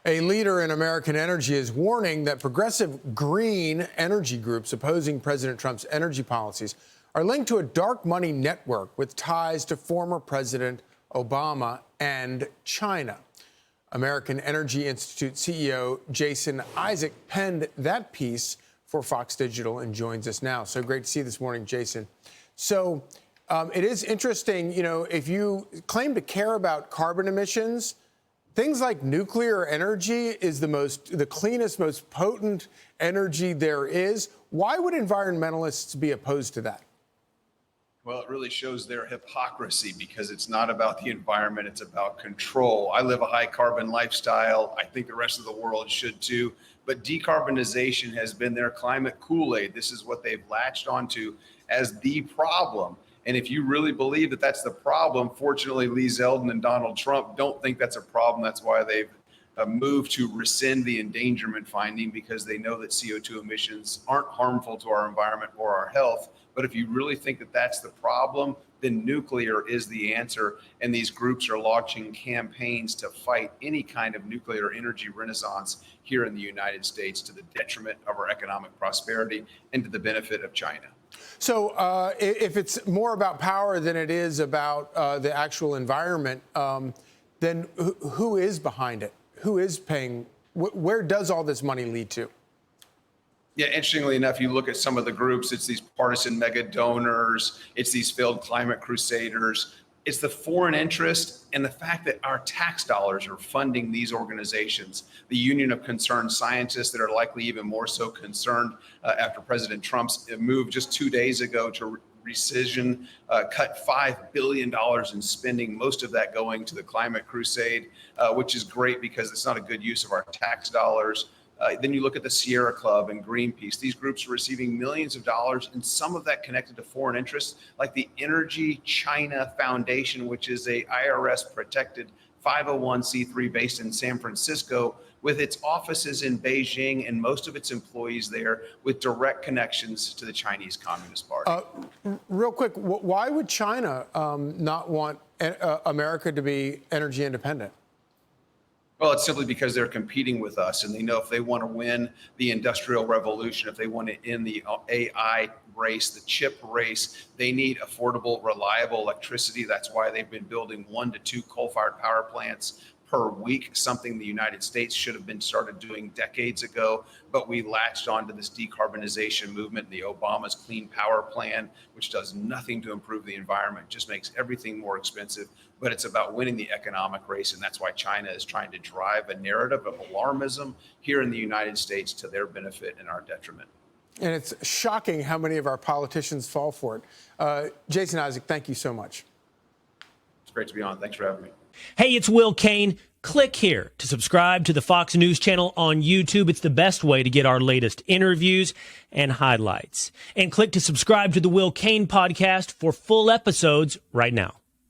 A leader in American energy is warning that progressive green energy groups opposing President Trump's energy policies are linked to a dark money network with ties to former President Obama and China. American Energy Institute CEO Jason Isaac penned that piece for Fox Digital and joins us now. So great to see you this morning, Jason. So it is interesting, if you claim to care about carbon emissions, things like nuclear energy is the cleanest, most potent energy there is. Why would environmentalists be opposed to that? Well, it really shows their hypocrisy because it's not about the environment, it's about control. I live a high carbon lifestyle. I think the rest of the world should too. But decarbonization has been their climate Kool-Aid. This is what they've latched onto as the problem. And if you really believe that that's the problem, fortunately, Lee Zeldin and Donald Trump don't think that's a problem. That's why they've moved to rescind the endangerment finding, because they know that CO2 emissions aren't harmful to our environment or our health. But if you really think that that's the problem, then nuclear is the answer. And these groups are launching campaigns to fight any kind of nuclear energy renaissance here in the United States to the detriment of our economic prosperity and to the benefit of China. So if it's more about power than it is about the actual environment, then who is behind it? Who is paying? Where does all this money lead to? Yeah, interestingly enough, you look at some of the groups, it's these partisan mega donors, it's these failed climate crusaders, it's the foreign interest and the fact that our tax dollars are funding these organizations. The Union of Concerned Scientists that are likely even more so concerned after President Trump's move just 2 days ago to rescission, cut $5 billion in spending, most of that going to the climate crusade, which is great because it's not a good use of our tax dollars. Then you look at the Sierra Club and Greenpeace. These groups are receiving millions of dollars, and some of that connected to foreign interests, like the Energy China Foundation, which is a IRS-protected 501c3 based in San Francisco, with its offices in Beijing and most of its employees there with direct connections to the Chinese Communist Party. Real quick, why would China not want America to be energy independent? Well, it's simply because they're competing with us, and they know if they want to win the industrial revolution, if they want to end the AI race, the chip race, they need affordable, reliable electricity. That's why they've been building 1 to 2 coal-fired power plants per week, something the United States should have been started doing decades ago. But we latched onto this decarbonization movement, the Obama's Clean Power Plan, which does nothing to improve the environment, just makes everything more expensive. But it's about winning the economic race. And that's why China is trying to drive a narrative of alarmism here in the United States to their benefit and our detriment. And it's shocking how many of our politicians fall for it. Jason Isaac, thank you so much. It's great to be on. Thanks for having me. Hey, it's Will Kane. Click here to subscribe to the Fox News channel on YouTube. It's the best way to get our latest interviews and highlights. And click to subscribe to the Will Kane podcast for full episodes right now.